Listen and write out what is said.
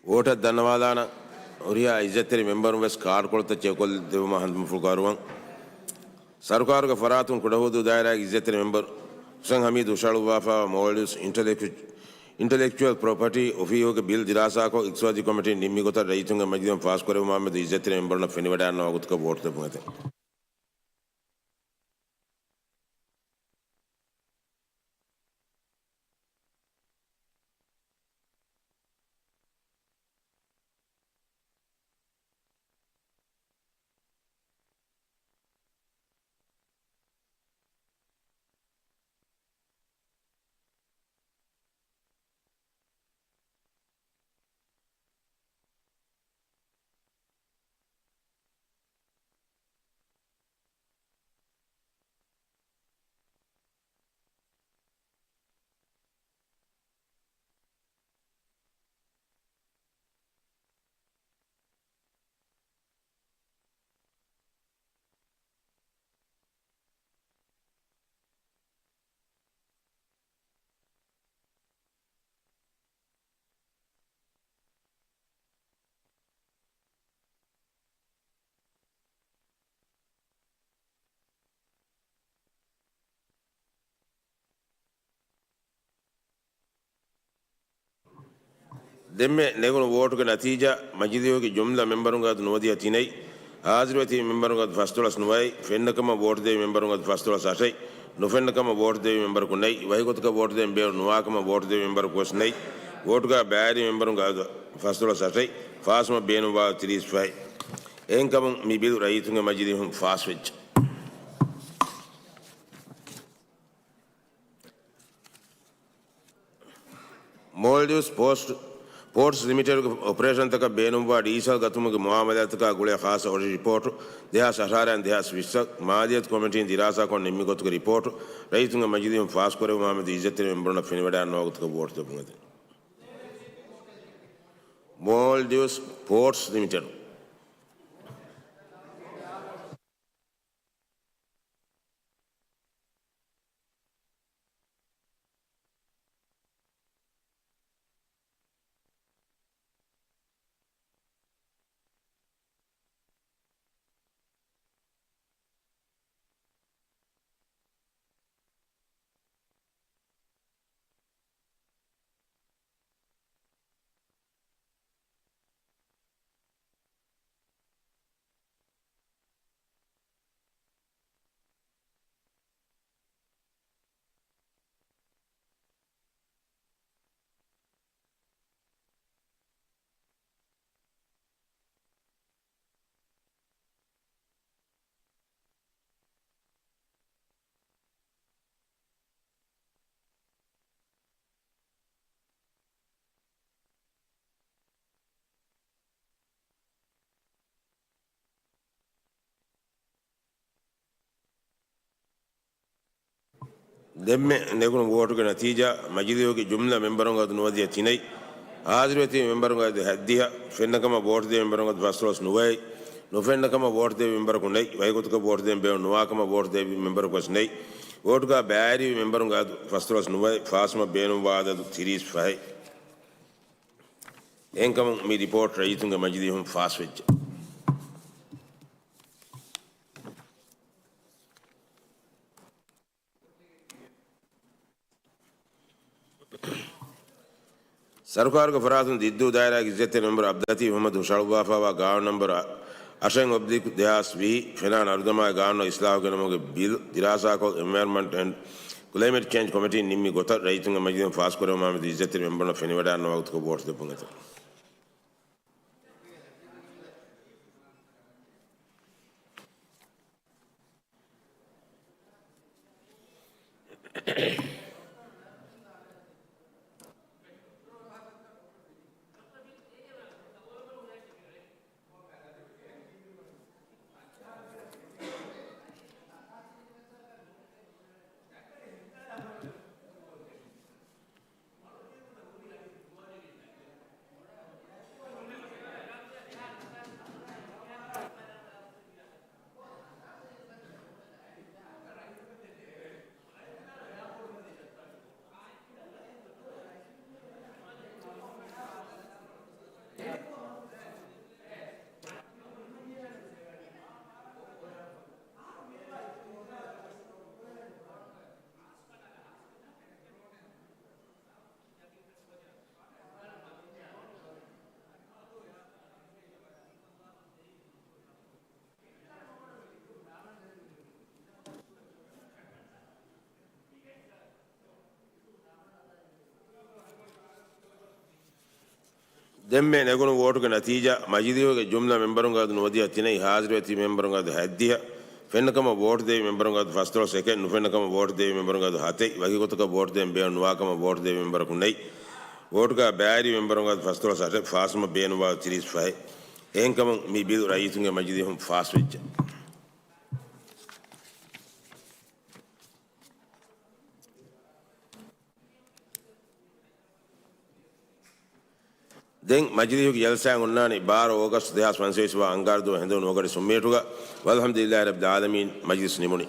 Vote Danavadana, Uria Izzetri member was Karkol the Chekol Devamahan Fukaruan. Sarkar Faratun Kudahudu Daira Izzetri member Sang Hamid Ushaluwafa, Moldus, intellectual property, Ofio Bill Dirasako, Ixwaji Committee, Nimigota, Raitung and Majidam Fascore Mohammed, Izzetri member of Fenivada, Nogutka vote the Pumate. Demme negono vote ke natija Majidio ki jumla memberunga Nodia Tinei, Azrati memberunga Fastolas Nuai, Fendakama vote de memberunga Fastolas Asai, Nofendakama vote de member Kunai, Vaikotka vote de Bear Nuakama vote de member Kosnai, Votka Badi memberunga Fastolas Asai, Fasma Benuva Tiris Fai, Enkam Mibil Raitunga Majidium Fast Switch. Moldus Ports Limited Operation Taka Benumba, Diesel Gatumuk Mohammedataka Gule Khas or report, they have Sahara and they have Swissak, Madiat Committee in Dirasa on Nimigot report, raising a Majidium Fast Kore Mohammed Izzetri and Bruna Finivada and Nogut Ward of Mother. Moldus Ports Limited. Demme negono vote ke natija Majidio ki jumla memberunga Nodia Tinei, Azrati memberunga Hadia, Fendakama vote de memberunga Fastolas Nuai, Nofendakama vote de member Kunai, Vaikotka vote de Bear Nuakama vote de member Kosnai, Votka Badi memberunga Fastolas Nuai, Fasma Benuva Tiris Fai. Enkam mi report Raitunga Majidium Fast Switch. Sarkar ka Faratun Diddu Daira Gizette number Abdati Muhammad Ushalwafa, Gaon number Ashang Abdik Dehas V, Fenan Ardama Gano Islam Bill, Dirasa Environment and Climate Change Committee Nimi Gota, writing a Majidum Fast Koroma with Izzetri member of Fenivada and Nogut Board the Pungata. ದೆಮ್ಮೆ ನೆಗುಣು ಓಟುಗೆ ನತೀಜ ಮಜಿದಿಯೋಗೆ ಜುಮ್ಲಾ ಮೆಂಬರುಂಗಾದ ನೋದಿಯ ತಿನೈ ಹಾಜರುವತಿ ಮೆಂಬರುಂಗಾದ ಹದ್ದಿಯ ಫೆನ್ನಕಮ ವೋಟ್ ದೇವಿ ಮೆಂಬರುಂಗಾದ ಫಸ್ತುಳ ಸೆಕೆಂಡ್ ನುಫೆನ್ನಕಮ ವೋಟ್ ದೇವಿ ಮೆಂಬರುಂಗಾದ ಹತೈ ವಗಿಗೊತಕ ವೋಟ್ ದೇವಿ ಬೇನು ನುವಾಕಮ ವೋಟ್ ದೇವಿ ಮೆಂಬರ ಕುಂಡೈ ವೋಟುಗ ಬ್ಯಾರಿ ಮೆಂಬರುಂಗಾದ ಫಸ್ತುಳ ಸಟೆ ಫಾಸುಮ ಬೇನುವಾ ತಿರಿಸ್ ಫೈ ಏಂಕಮ ಮಿ ಬಿದು ರೈತುಂಗೆ ಮಜಿದಿ ಹುಂ ಫಾಸ್ ವಿಚ್ಚ ದೆಂ ಮಜಿದಿಯುಗೆ ಜಲ್ಸಾಂಗ್ ಉನ್ನಾನಿ 12 ಆಗಸ್ಟ್ 2025 ಅಂಗಾರದು ಹೆಂದೋ ನೋಗಡೆ ಸುಮ್ಮೇಟುಗ ವಲ್ಹಮ್ದುಲಿಲ್ಲಾಹಿ ರಬ್ಬಿಲ್ ಆಲಮೀನ್ ಮಜ್ಲಿಸ್ ನಿಮುನಿ